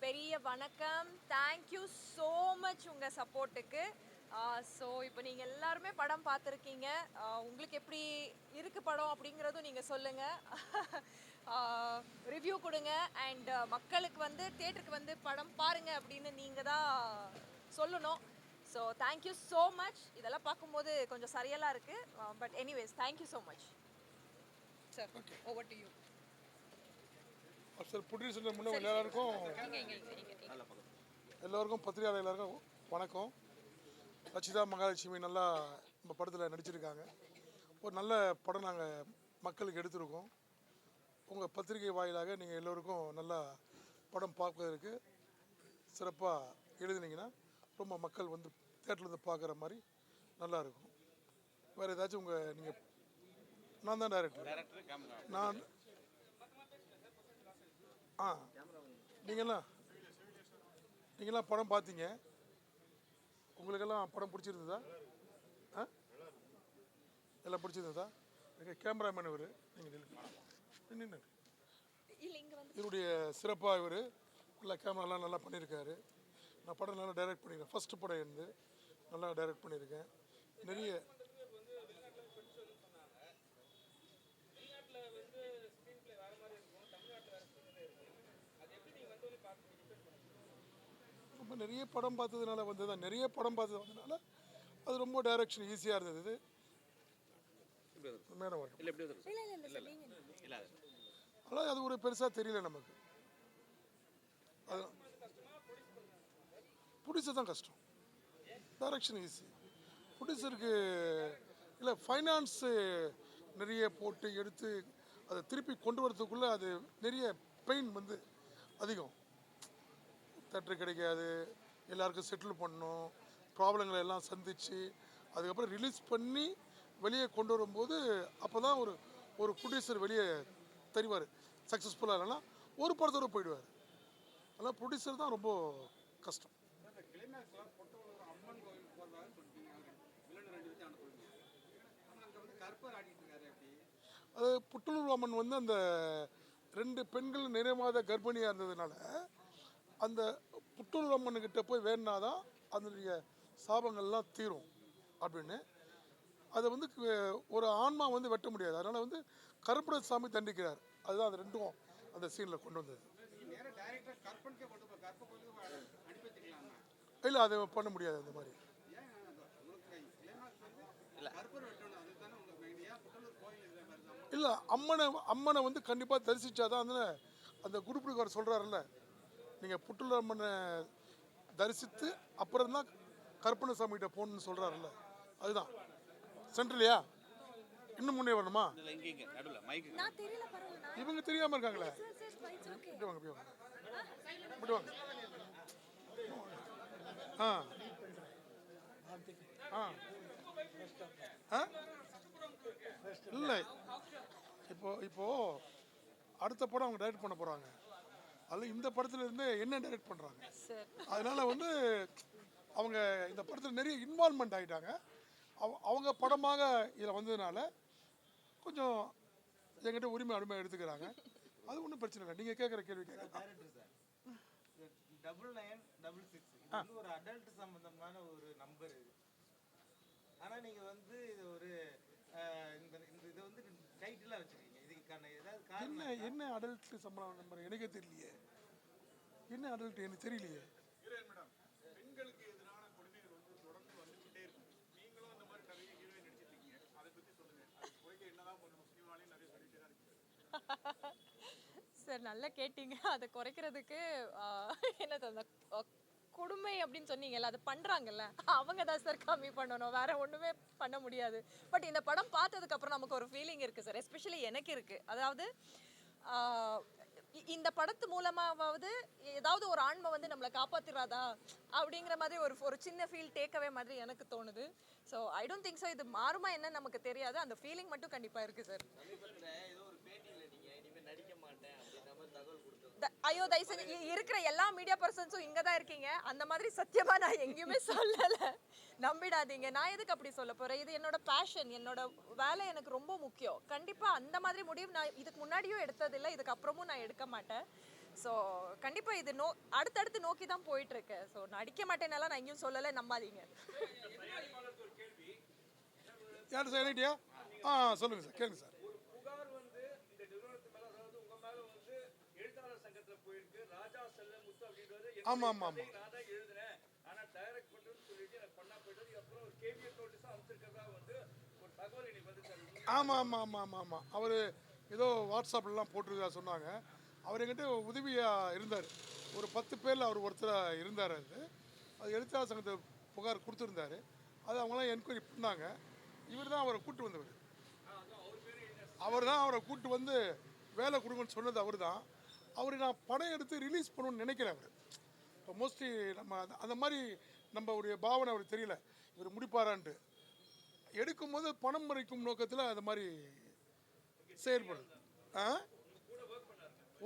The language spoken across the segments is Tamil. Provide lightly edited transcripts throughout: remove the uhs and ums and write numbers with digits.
பெரிய வணக்கம். தேங்க்யூ ஸோ மச் உங்கள் சப்போர்ட்டுக்கு. ஸோ இப்போ நீங்கள் எல்லாருமே படம் பார்த்துருக்கீங்க. உங்களுக்கு எப்படி இருக்கு படம் அப்படிங்கிறதும் நீங்கள் சொல்லுங்கள். ரிவ்யூ கொடுங்க. அண்ட் மக்களுக்கு வந்து தியேட்டருக்கு வந்து படம் பாருங்க அப்படின்னு நீங்கள் தான் சொல்லணும். So thank you so much. இதெல்லாம் பார்க்கும்போது கொஞ்சம் சரியெல்லாம் இருக்குது. But anyways thank you so much sir. Over to you sir. Producer முன்னே எல்லோருக்கும் பத்திரிகையாளர் எல்லாருக்கும் வணக்கம். ரச்சிதா மகாலட்சுமி நல்லா நம்ம படத்தில் நடிச்சிருக்காங்க. ஒரு நல்ல படம் நாங்கள் மக்களுக்கு எடுத்திருக்கோம். உங்கள் பத்திரிகை வாயிலாக நீங்கள் எல்லோருக்கும் நல்லா படம் பார்ப்பதற்கு சிறப்பாக எழுதுனீங்கன்னா ரொம்ப மக்கள் வந்து தேட்டரில் வந்து பார்க்குற மாதிரி நல்லாயிருக்கும். வேறு ஏதாச்சும் நீங்கள் நான் தான் டைரக்டர். நான் நீங்களாம் படம் பார்த்தீங்க. உங்களுக்கெல்லாம் படம் பிடிச்சிருந்ததா? எல்லாம் பிடிச்சிருந்ததா? கேமராமேன் இவர். நீங்கள் இவருடைய சிறப்பாக இவர் நல்லா கேமராலாம் நல்லா பண்ணியிருக்காரு. நான் படம் நல்லா டைரக்ட் பண்ணியிருக்கேன். ஃபஸ்ட்டு படம் இருந்து நல்லா டைரக்ட் பண்ணியிருக்கேன். நிறைய ரொம்ப நிறைய படம் பார்த்ததுனால வந்ததுதான். நிறைய படம் பார்த்தது வந்ததுனால அது ரொம்ப டைரக்ஷன் ஈஸியாக இருந்தது. மேடம் ஆனால் அது ஒரு பெருசாக தெரியல நமக்கு. அது ப்ரொடியூசர் தான் கஷ்டம். Direction easy. ப்ரொடியூசருக்கு இல்லை ஃபைனான்ஸு நிறைய போட்டு எடுத்து அதை திருப்பி கொண்டு வரதுக்குள்ளே அது நிறைய பெயின் வந்து அதிகம். தேட்டர் கிடைக்காது, எல்லாருக்கும் செட்டில் பண்ணணும், ப்ராப்ளங்களை எல்லாம் சந்தித்து அதுக்கப்புறம் ரிலீஸ் பண்ணி வெளியே கொண்டு வரும்போது அப்போ தான் ஒரு ப்ரொடியூசர் வெளியே தெரிவார். சக்ஸஸ்ஃபுல்லாக இல்லைன்னா ஒரு படத்தோடு போயிடுவார். அதனால் ப்ரொடியூசர் தான் ரொம்ப கஷ்டம். அது புட்டலூர் அம்மன் வந்து அந்த 2 பெண்கள் நிறைமாத கர்ப்பிணியாக இருந்ததுனால அந்த புட்டலூர் அம்மன்கிட்ட போய் வேணாதான் அதனுடைய சாபங்கள்லாம் தீரும் அப்படின்னு. அதை வந்து ஒரு ஆன்மா வந்து வெட்ட முடியாது. அதனால் வந்து கருப்பண சாமி தண்டிக்கிறார். அதுதான் அது ரெண்டும் அந்த சீனில் கொண்டு வந்தது. இல்லை, அதை பண்ண முடியாது அந்த மாதிரி. இல்லை, அம்மனை வந்து கண்டிப்பாக தரிசித்தாதான் அந்த குருப்பிடிக்கார சொல்கிறாருல்ல, நீங்கள் புட்டலூர் அம்மனை தரிசித்து அப்புறம் தான் கருப்பண சாமிகிட்ட போகணுன்னு சொல்கிறாருல்ல, அதுதான் சென்ட்ரலையா. இன்னும் முன்னே வரணுமா? இவங்க தெரியாமல் இருக்காங்களே. இப்படி வாங்க, இப்படி வாங்க, இப்படி வாங்க. இல்லை, இப்போ அடுத்த படம் அவங்க டைரக்ட் பண்ண போகிறாங்க. அதில் இந்த படத்துல இருந்து என்ன டைரக்ட் பண்ணுறாங்க. அதனால வந்து அவங்க இந்த படத்தில் நிறைய இன்வால்மெண்ட் ஆகிட்டாங்க. அவங்க படமாக இதில் வந்ததுனால கொஞ்சம் என்கிட்ட உரிமை அருமை எடுத்துக்கிறாங்க. அது ஒன்றும் பிரச்சனை இல்லை. நீங்கள் கேட்குற கேள்வி கேட்குறேன். 9966 ஒரு அடல்ட் சம்பந்தமான ஒரு நம்பர் இது. ஆனால் நீங்கள் வந்து இது ஒரு இதை வந்து டைட்டிலாக வச்சுருக்கீங்க. இதுக்கான ஏதாவது காரணம் என்ன அடல்ட் சம்பளம் நம்பர் எனக்கே தெரியலையே. என்ன அடல்ட் எனக்கு தெரியலையே. பெண்களுக்கு எதிரான கொடுமைகள் வந்து தொடர்ந்து வந்துகிட்டே இருக்கு. நீங்களும் அந்த மாதிரி நிறைய ஹீரோயின் நடிச்சிட்டு இருக்கீங்க. அதை பற்றி சொல்லுங்க. அது குறைக்க என்னதான் பண்ணணும்? முஸ்லீமாலையும் நிறைய சொல்லிட்டே தான் இருக்கு சார். நல்லா கேட்டீங்க. அதை குறைக்கிறதுக்கு என்னது அந்த கொடுமை அப்படின்னு சொன்னீங்கல்ல, அது பண்ணுறாங்கல்ல, அவங்க தான் சார் கம்மி பண்ணணும். வேற ஒன்றுமே பண்ண முடியாது. பட் இந்த படம் பார்த்ததுக்கப்புறம் நமக்கு ஒரு ஃபீலிங் இருக்குது சார். எஸ்பெஷலி எனக்கு இருக்குது. அதாவது இந்த படத்து மூலமாவது ஏதாவது ஒரு ஆன்மை வந்து நம்மளை காப்பாற்றிடாதா அப்படிங்கிற மாதிரி ஒரு சின்ன ஃபீல் டேக்கவே மாதிரி எனக்கு தோணுது. So I don't think so இது மாறுமா என்ன நமக்கு தெரியாது. அந்த ஃபீலிங் மட்டும் கண்டிப்பாக இருக்குது சார். ஐயோ தயவு செஞ்சு இருக்கிற எல்லா மீடியா பர்சன்ஸும் இங்கே தான் இருக்கீங்க. அந்த மாதிரி சத்தியமா நான் எங்கேயுமே சொல்லலை, நம்பிடாதீங்க. நான் எதுக்கு அப்படி சொல்ல போகிறேன்? இது என்னோட பேஷன், என்னோட வேலை எனக்கு ரொம்ப முக்கியம். கண்டிப்பாக அந்த மாதிரி முடிவு நான் இதுக்கு முன்னாடியும் எடுத்ததில்லை, இதுக்கு அப்புறமும் நான் எடுக்க மாட்டேன். ஸோ கண்டிப்பாக இது அடுத்தடுத்து நோக்கி தான் போயிட்டு இருக்கு. ஸோ நடிக்க மாட்டேனால நான் எங்கேயும் சொல்லலை, நம்பாதீங்க. யார் சார் ஐடியா? சொல்லுங்கள் சார், கேளுங்க சார். ஒரு புகார் வந்து இந்த நிறுவனத்து மேல, அதாவது உங்க மேல வந்து எழுத்தாளர் சங்கத்துல போயிருக்கு. ராஜா செல்லமுத்து அப்படின்றது ஆமாம். நான் தான் எழுதினேன், ஆனா டைரக்ட் பண்றேன்னு சொல்லிட்டு எனக்கு பண்ணா போயிட்டது. அப்புறம் ஒரு கேவியட் நோட்டீஸ் அமைச்சிருக்கிறதா வந்து ஒரு தகவல் இன்னைக்கு வந்து சார். ஆமாம். அவர் ஏதோ வாட்ஸ்அப்லாம் போட்டிருக்கா சொன்னாங்க. அவர் என்கிட்ட உதவியாக இருந்தார். ஒரு 10 பேரில் அவர் ஒருத்தராக இருந்தார். அது எழுத்தாளர் சங்கத்தை புகார் கொடுத்துருந்தாரு. அது அவங்களாம் என்கொயரி பண்ணாங்க. இவர் தான் அவரை கூப்பிட்டு வந்தவர். அவர் தான் அவரை கூப்பிட்டு வந்து வேலை கொடுங்கன்னு சொன்னது அவர் தான். அவர் நான் படம் எடுத்து ரிலீஸ் பண்ணணும்னு நினைக்கிறேன். அவர் இப்போ மோஸ்ட்லி நம்ம அந்த மாதிரி நம்மளுடைய பாவனை அவருக்கு தெரியல, இவர் முடிப்பாரான்ட்டு. எடுக்கும்போது பணம் மறைக்கும் நோக்கத்தில் அந்த மாதிரி செயல்படுது.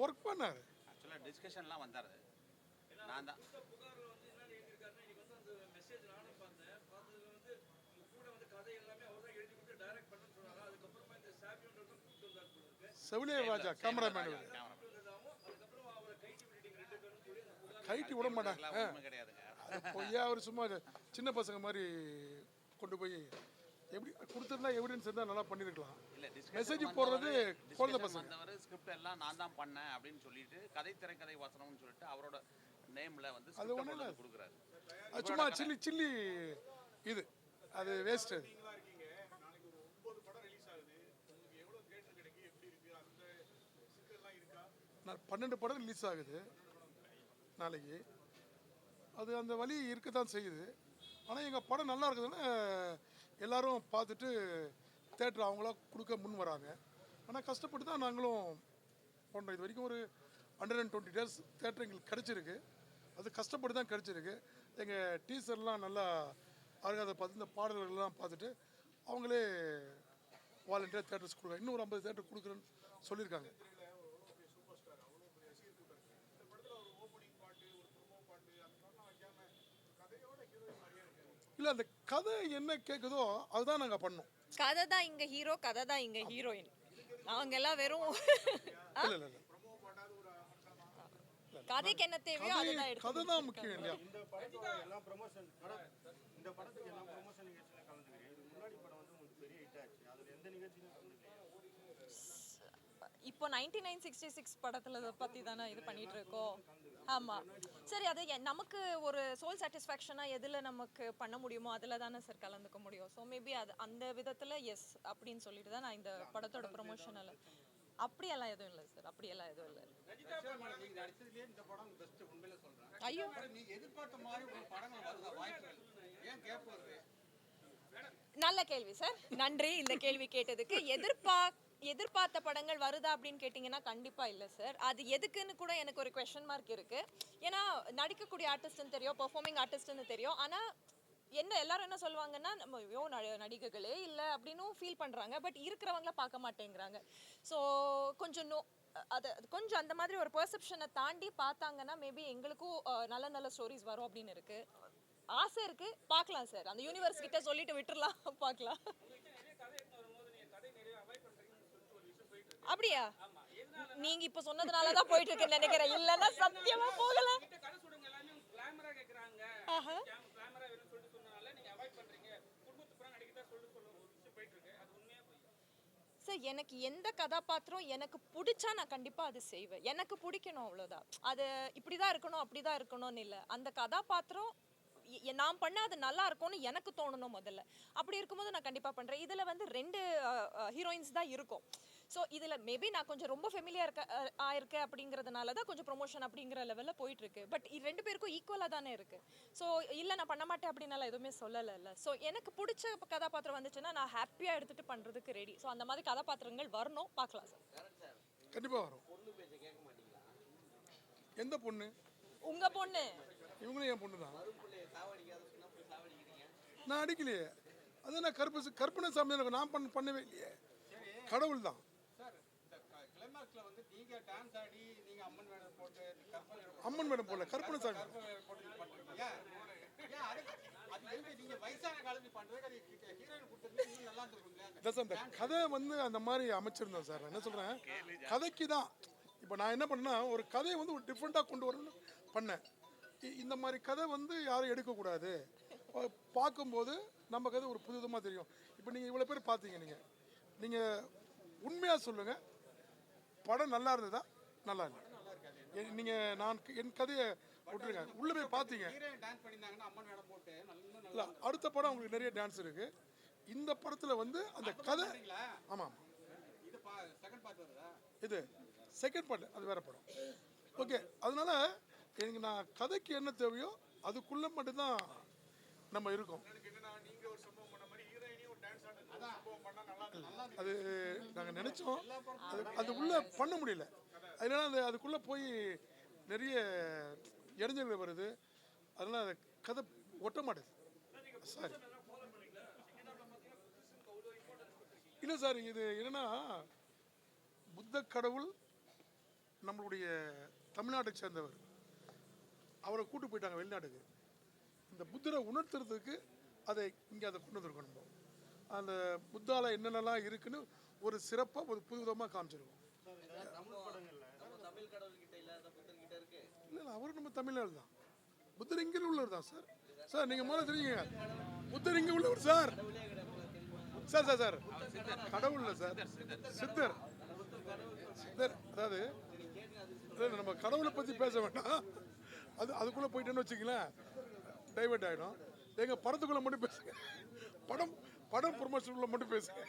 ஒர்க் பண்ணார். ஆக்சுவலாக டிஸ்கஷன்லாம் வந்தார். நான் தான் செவிலிய ராஜா கேமராமேன் கைட்டி விட மாட்டாங்க. கிடையாதுங்க. அது பொய்யா அவர் சும்மா சின்ன பசங்க மாதிரி கொண்டு போய் எப்படி கொடுத்துருந்தா எவிடன்ஸ் இருந்தால் நல்லா பண்ணியிருக்கலாம். மெசேஜ் போடுறது குழந்தை பசங்க. வந்தவர் ஸ்கிரிப்ட் எல்லாம் நான் தான் பண்ணேன் அப்படின்னு சொல்லிட்டு கதை திரைக்கதை வசனம்னு சொல்லிட்டு அவரோட நேம்ல வந்து அது ஒன்றும் இல்லை, கொடுக்குறாரு. அது சும்மா சில்லி இது, அது வேஸ்ட். நீங்களா இருக்கீங்க, நாளைக்கு ஒரு 9 படம் ரிலீஸ் ஆகுது, உங்களுக்கு எவ்வளவு தியேட்டர் கிடைக்கும், எப்படி இருக்கு, அந்த சிக்கல்லாம் இருக்கா? நான் 12 படம் ரிலீஸ் ஆகுது நாளைக்கு. அது அந்த வழி இருக்க தான் செய்யுது. ஆனால் எங்கள் படம் நல்லா இருக்குதுன்னா எல்லாரும் பார்த்துட்டு தேட்டர் அவங்களா கொடுக்க முன் வராங்க. ஆனால் கஷ்டப்பட்டு தான் நாங்களும் பண்ணுறோம். இது வரைக்கும் ஒரு 120 டேஸ் தேட்டர் எங்களுக்கு கிடச்சிருக்கு. அது கஷ்டப்பட்டு தான் கிடச்சிருக்கு. எங்கள் டீச்சர்லாம் நல்லா அழகாக அதை பார்த்து இந்த பாடல்கள்லாம் பார்த்துட்டு அவங்களே வாலண்டியர் தேட்டர்ஸ் கொடுக்குறாங்க. இன்னும் ஒரு 50 தேட்டர் கொடுக்குறேன்னு சொல்லியிருக்காங்க. இல்லை, அந்த கதை என்ன கேட்குதோ அதுதான் நாங்கள் பண்ணோம். கதை தான் இங்கே ஹீரோ, கதை தான் இங்கே ஹீரோயின். அவங்க எல்லாம் வெறும் இல்லை கதைக்கு என்ன தேவையோ அதுதான் எடுத்து கதை தான் முக்கியம் இல்லையா? இந்த படத்துக்கு எல்லாம் ப்ரமோஷன் நிகழ்ச்சியில கலந்துக்கிறேன். இது முன்னாடி படம் வந்து உங்களுக்கு பெரிய ஹிட் ஆச்சு. அதுல எந்த நிகழ்ச்சியிலும் கலந்துக்கலையா? இப்போ 9966 படத்துல பத்தி தானே இது பண்ணிட்டு இருக்கோம். ஆமா, சரி. அது நமக்கு ஒரு சோல் சாட்டிஸ்ஃபேக்ஷனா எதுல நமக்கு பண்ண முடியுமோ அதுல தானே சார் கலந்துக்க முடியும். ஸோ மேபி அது அந்த விதத்துல எஸ் அப்படின்னு சொல்லிட்டு தான் நான் இந்த படத்தோட ப்ரொமோஷனில். அப்படியெல்லாம் எதுவும் இல்லை சார், அப்படியெல்லாம் எதுவும் இல்லை. நீங்க நடிச்சதுலயே இந்த படம் பெஸ்ட், உண்மையில சொல்றேன். ஐயோ, நீங்க எதிர்பார்த்த மாதிரி ஒரு படங்கள் வருதா? வாய்ப்புகள் ஏன் கேப் வருது? நல்ல கேள்வி சார், நன்றி இந்த கேள்வி கேட்டதுக்கு. எதிர்பார்த்த படங்கள் வருதா அப்படின்னு கேட்டிங்கன்னா கண்டிப்பாக இல்லை சார். அது எதுக்குன்னு கூட எனக்கு ஒரு கொஷன் மார்க் இருக்குது. ஏன்னா நடிக்கக்கூடிய ஆர்டிஸ்ட்னு தெரியும், பெர்ஃபார்மிங் ஆர்டிஸ்ட்னு தெரியும். ஆனால் எல்லாரும் என்ன சொல்லுவாங்கன்னா, நம்ம நடிகைகளே இல்லை அப்படின்னும் ஃபீல் பண்ணுறாங்க. பட் இருக்கிறவங்கள பார்க்க மாட்டேங்கிறாங்க. ஸோ கொஞ்சம் கொஞ்சம் அந்த மாதிரி ஒரு பெர்செப்ஷனை தாண்டி பார்த்தாங்கன்னா மேபி எங்களுக்கும் நல்ல நல்ல ஸ்டோரிஸ் வரும் அப்படின்னு இருக்குது. ஆசை இருக்குது, பார்க்கலாம் சார். அந்த யூனிவர்ஸ் கிட்ட சொல்லிட்டு விட்டுறலாம், பார்க்கலாம். அப்படியா? நீங்க இப்ப சொன்னதுனால தான் போயிட்டு இருக்குன்னு நினைக்கிறேன். இல்லன்னா சத்தியமா போகல. சார், எனக்கு எந்த கதாபாத்திரம் எனக்கு பிடிச்சா நான் கண்டிப்பா அது செய்வேன். எனக்கு பிடிக்கணும், அவ்வளவுதான். அது இப்படிதான் இருக்கணும் அப்படிதான் இருக்கணும்னு இல்லை. அந்த கதாபாத்திரம் நான் பண்ண அது நல்லா இருக்கும்னு எனக்கு தோணணும் முதல்ல. அப்படி இருக்கும்போது நான் கண்டிப்பா பண்றேன். இதுல வந்து 2 ஹீரோயின்ஸ் தான் இருக்கும். ஸோ இதில் மேபி நான் கொஞ்சம் ரொம்ப ஃபெமிலியாக ஆயிருக்கேன் அப்படிங்கிறதுனால தான் கொஞ்சம் ப்ரொமோஷன் அப்படிங்கிற லெவலில் போயிட்டுருக்கு. பட் 2 பேருக்கும் ஈக்குவலாக தானே இருக்குது. ஸோ இல்லை நான் பண்ண மாட்டேன் அப்படின்னால எதுவுமே சொல்லலைல்ல. ஸோ எனக்கு பிடிச்ச கதாபாத்திரம் வந்துச்சுன்னா நான் ஹாப்பியாக எடுத்துகிட்டு பண்ணுறதுக்கு ரெடி. ஸோ அந்த மாதிரி கதாபாத்திரங்கள் வரணும், பார்க்கலாம் சார். கண்டிப்பாக வரும். எந்த பொண்ணு? உங்கள் பொண்ணு. இவங்களும் என் பொண்ணு தான். நான் அடிக்கலையே. அது நான் கற்பனை சாமி நான் பண்ணவே இல்லையே, கடவுள் தான். கிளைமாக்ஸ்ல வந்து நீங்க டான்ஸ் ஆடி நீங்க அம்மன் வேடம் போட்டு அம்மன் வேடம் போடல, கற்பனை சாமி. நீங்க வயசான காலத்துல பண்றது ஹீரோயின் கொடுத்தது நீங்க நல்லா இருந்திருக்குங்க. அந்த கதை வந்து அந்த மாதிரி அமைச்சிருந்தோம் சார். என்ன சொல்றேன், கதைக்கு தான் இப்போ நான் என்ன பண்ணேன்னா ஒரு கதையை வந்து ஒரு டிஃப்ரெண்ட்டாக கொண்டு வரணும்னு பண்ணேன். இந்த மாதிரி கதை வந்து யாரும் எடுக்கக்கூடாது, பார்க்கும்போது நம்ம கதை ஒரு புதுவிதமாக தெரியும். இப்போ நீங்கள் இவ்வளோ பேர் பார்த்தீங்க, நீங்கள் உண்மையாக சொல்லுங்கள், படம் நல்லா இருந்ததா நல்லா இல்லை? நீங்கள் நான் என் கதையை விட்டுருங்க, உள்ளே போய் பார்த்தீங்க இல்லை, அடுத்த படம் உங்களுக்கு நிறைய டான்ஸ் இருக்குது. இந்த படத்தில் வந்து அந்த கதை, ஆமாம் இது செகண்ட் பார்ட், அது வேற படம். ஓகே, அதனால எனக்கு நான் கதைக்கு என்ன தேவையோ அதுக்குள்ளே மட்டும்தான் நம்ம இருக்கோம். அது நாங்கள் நினச்சோம், அது உள்ளே பண்ண முடியல. அதனால அதுக்குள்ளே போய் நிறைய இடைஞ்சல்கள் வருது. அதனால் அது கதை ஒட்ட மாட்டேது. சாரி இல்லை சார், இது என்னன்னா புத்த கடவுள் நம்மளுடைய தமிழ்நாட்டை சேர்ந்தவர், அவரை கூட்டு போயிட்டாங்க வெளிநாட்டுக்கு. இந்த புத்தரை உணர்த்துறதுக்கு அதை இங்கே அதை கொண்டு வந்திருக்கோம். நம்ம அந்த புத்தால என்னென்னலாம் இருக்குன்னு ஒரு சிறப்பாக ஒரு புதுவிதமாக காமிச்சிருக்கோம். இல்லை அவரும் நம்ம தமிழ்நாடு தான், புத்தர் இங்கே உள்ளவர் தான் சார். சார் நீங்கள் முதல்ல தெரிஞ்சுங்க, புத்தர் இங்கே உள்ளவர் சார். சார் சார் சார் கடவுள் இல்லை சார், சித்தர். சித்தர் அதாவது நம்ம கடவுளை பற்றி பேச வேண்டாம், அதுக்குள்ளே போயிட்டேன்னு வச்சுங்களேன் டைவெர்ட் ஆகிடும். எங்கள் படத்துக்குள்ளே மட்டும் பேசுங்க, படம் ப்ரொமோஷனுக்குள்ளே மட்டும் பேசுங்க.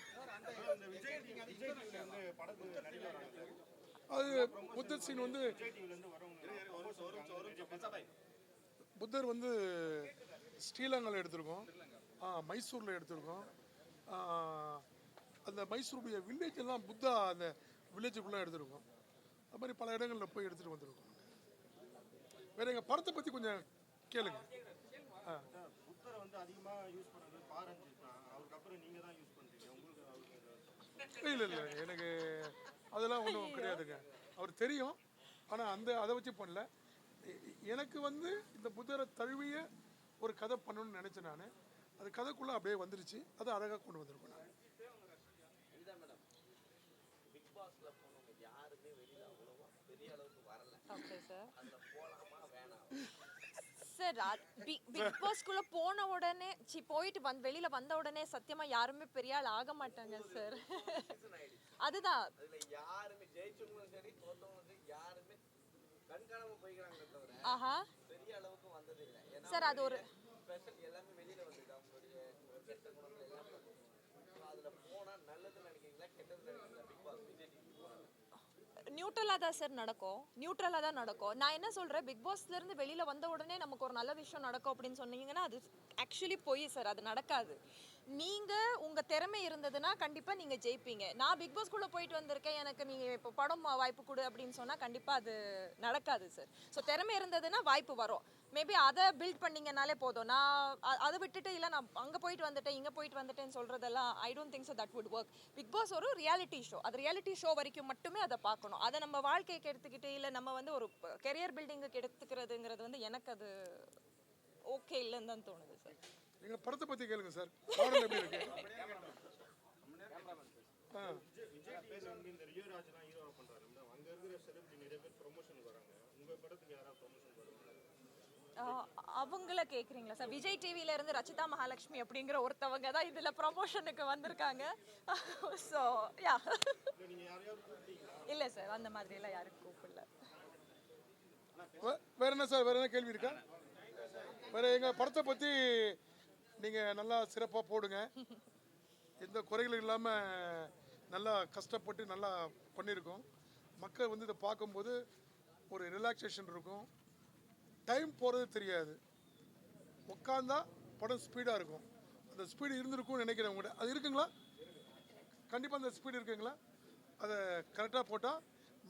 அது புத்தர் சீன் வந்து புத்தர் வந்து ஸ்ரீலங்காவில் எடுத்திருக்கோம், மைசூரில் எடுத்திருக்கோம். அந்த மைசூருடைய வில்லேஜ் எல்லாம் புத்தா அந்த வில்லேஜுக்குள்ளே எடுத்திருக்கோம். அது மாதிரி பல இடங்களில் போய் எடுத்துகிட்டு வந்திருக்கோம். வேற எங்கள் படத்தை பற்றி கொஞ்சம் கேளுங்க. புத்தரை வந்து அதிகமாக யூஸ் பண்ணுறது பாரஞ்சி, அவருக்கு அப்புறம் நீங்கள் தான் யூஸ் பண்ணுறீங்க. உங்களுக்கு இல்லை இல்லை எனக்கு அதெல்லாம் ஒன்றும் கிடையாதுங்க. அவர் தெரியும், ஆனால் அதை வச்சு பண்ணல. எனக்கு வந்து இந்த புத்தரை தழுவிய ஒரு கதை பண்ணணும்னு நினச்சேன். நான் அது கதைக்குள்ளே அப்படியே வந்துருச்சு, அதை அழகாக கொண்டு வந்திருக்கேன். நான் ஓகே சார். சார் பிக் பாஸ்க்குள்ள போன உடனே போயிட்டு வெளியில வந்த உடனே சத்தியமா யாருமே பெரிய ஆள் ஆக மாட்டாங்க சார். அதுதான் யாருமே ஜெயிச்சவங்களும் சரி தோத்தவங்களும் சரி யாருமே கண்காணாம போய்க்கிறாங்களே தவிர ஆஹா பெரிய அளவுக்கு வந்தது இல்லை. சார் அது ஒரு ஸ்பெஷல் எல்லாமே வெளியில வந்துருக்கு, அவங்களுடைய கெட்ட குணங்கள் எல்லாமே. அதுல போனா நல்லதுன்னு நினைக்கிறீங்களா கெட்டதுன்னு நினைக்கிறீங்களா? பிக் பாஸ் விஜய் டிவி நியூட்ரலாக தான் சார் நடக்கும், நியூட்ரலாக தான் நடக்கும். நான் என்ன சொல்கிறேன், பிக் பாஸ்லேருந்து வெளியில் வந்த உடனே நமக்கு ஒரு நல்ல விஷயம் நடக்கும் அப்படின்னு சொன்னீங்கன்னா அது ஆக்சுவலி போய் சார், அது நடக்காது. நீங்கள் உங்கள் திறமை இருந்ததுன்னா கண்டிப்பாக நீங்கள் ஜெயிப்பீங்க. நான் பிக் பாஸ்குள்ளே போயிட்டு வந்திருக்கேன், எனக்கு நீங்கள் இப்போ படம் வாய்ப்பு கொடு அப்படின்னு சொன்னால் கண்டிப்பாக அது நடக்காது சார். ஸோ திறமை இருந்ததுன்னா வாய்ப்பு வரும். மேபி அதை பில்ட் பண்ணிங்கனாலே போதும். நான் அதை விட்டுட்டு இல்லை நான் அங்கே போயிட்டு வந்துட்டேன் இங்கே போயிட்டு வந்துட்டேன்னு சொல்கிறதெல்லாம் I don't think so that would work. Big boss ஒரு ரியாலிட்டி ஷோ, அது ரியாலிட்டி ஷோ வரைக்கும் மட்டுமே அதை பார்க்கணும். அதை நம்ம வாழ்க்கைக்கு எடுத்துக்கிட்டு இல்லை நம்ம வந்து ஒரு கெரியர் பில்டிங்குக்கு எடுத்துக்கிறதுங்கிறது வந்து எனக்கு அது ஓகே இல்லைன்னு தான் தோணுது சார். எங்கள் படத்தை பற்றி கேளுங்க சார், பாடல் எப்படி இருக்கு? விஜய் டிவியில் வந்து இந்த ரியோ ராஜ்லாம் ஹீரோவாக பண்ணுறாரு, அங்கே இருக்கிற செலிபிரிட்டி நிறைய பேர் ப்ரொமோஷனுக்கு வராங்க. உங்கள் படத்துக்கு யாராவது ப்ரொமோஷன் வருவாங்க? அவங்கள கேட்குறீங்களா சார்? விஜய் டிவியில இருந்து ரச்சிதா மகாலட்சுமி அப்படிங்கிற ஒருத்தவங்க தான் இதுல ப்ரமோஷனுக்கு வந்திருக்காங்க. ஸோ யா இல்லை சார், அந்த மாதிரி எல்லாம் யாரும் கூப்பிடல. வேற என்ன சார், வேற என்ன கேள்வி இருக்கா? வேற எங்கள் படத்தை பற்றி நீங்கள் நல்லா சிறப்பாக போடுங்க, எந்த குறைகளும் இல்லாமல் நல்லா கஷ்டப்பட்டு நல்லா பண்ணியிருக்கோம். மக்கள் வந்து இதை பார்க்கும்போது ஒரு ரிலாக்ஸேஷன் இருக்கும், டைம் போகிறது தெரியாது, உட்காந்தா படம் ஸ்பீடாக இருக்கும். அந்த ஸ்பீடு இருந்திருக்கும்னு நினைக்கிறேன் உங்கள்கிட்ட. அது இருக்குங்களா? கண்டிப்பாக அந்த ஸ்பீடு இருக்குங்களா? அதை கரெக்டாக போட்டால்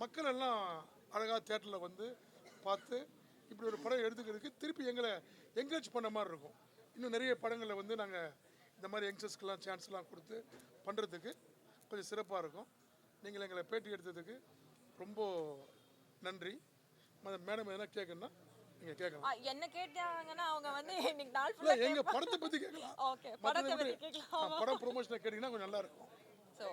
மக்கள் எல்லாம் அழகாக தேட்டரில் வந்து பார்த்து இப்படி ஒரு படம் எடுத்துக்கிறதுக்கு திருப்பி எங்களை என்கரேஜ் பண்ண மாதிரி இருக்கும். இன்னும் நிறைய படங்களில் வந்து நாங்கள் இந்த மாதிரி யங்ஸ்டர்ஸ்க்கெல்லாம் சான்ஸ்லாம் கொடுத்து பண்ணுறதுக்கு கொஞ்சம் சிறப்பாக இருக்கும். நீங்கள் எங்களை பேட்டி எடுத்ததுக்கு ரொம்ப நன்றி. மேடம் எதனா கேட்கணும்னா நீங்கள் கேட்கலாம். என்ன கேட்டாங்கன்னா அவங்க வந்து இன்னைக்கு நாள் இல்லை ஃபுல்லாக எங்கள் படத்தை பற்றி கேட்கலாம். ஓகே, படத்தை பற்றி கேட்கலாம். படம் ப்ரொமோஷனை கேட்டிங்கன்னா கொஞ்சம் நல்லா இருக்கும். ஸோ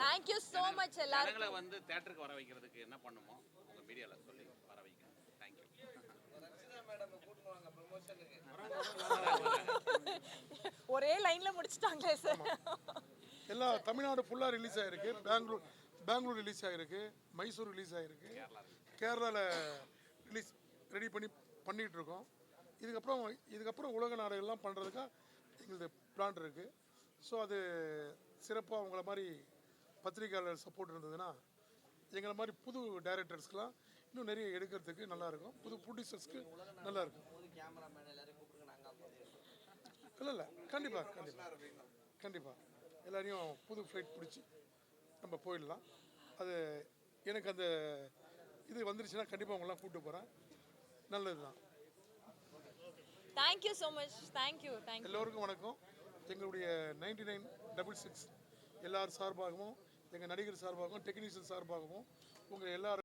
தேங்க்யூ ஸோ மச் எல்லாரும். ஜனங்களை வந்து தேட்டருக்கு வர வைக்கிறதுக்கு என்ன பண்ணுமோ உங்கள் மீடியாவில் சொல்லி வர வைக்கிறேன். தேங்க்யூ. ரச்சிதா மேடம் கூட்டிட்டு வாங்க ப்ரமோஷனுக்கு. ஒரே லைன்ல முடிச்சிட்டாங்களே சார். எல்லா தமிழ்நாடு ஃபுல்லாக ரிலீஸ் ஆகிருக்கு. பெங்களூர் ரிலீஸ் ஆகிருக்கு, மைசூர் ரிலீஸ் ஆகிருக்கு, கேரளாவில் ரிலீஸ் ரெடி பண்ணிகிட்டு இருக்கோம். இதுக்கப்புறம் உலக நாடுகள்லாம் பண்ணுறதுக்காக எங்களுக்கு பிளான் இருக்குது. ஸோ அது சிறப்பாக உங்களை மாதிரி பத்திரிகையாளர் சப்போர்ட் இருந்ததுன்னா எங்களை மாதிரி புது டைரக்டர்ஸ்க்கெலாம் இன்னும் நிறைய எடுக்கிறதுக்கு நல்லாயிருக்கும். புது ப்ரொடியூசர்ஸ்க்கு நல்லாயிருக்கும். கேமராமேன் எல்லாரையும் கூப்பிடுங்க, நாங்கள் இல்லை கண்டிப்பாக எல்லாரையும் புது ஃப்ளைட் பிடிச்சி நம்ம போயிடலாம். அது எனக்கு அந்த இது வந்துருச்சுன்னா கண்டிப்பாக உங்களெலாம் கூப்பிட்டு போகிறேன். நல்லது தான். Thank you so much. தேங்க்யூ. எல்லோருக்கும் வணக்கம். எங்களுடைய 9966 எல்லார் சார்பாகவும், எங்கள் நடிகர் சார்பாகவும், டெக்னீஷியன் சார்பாகவும் உங்கள் எல்லாரும்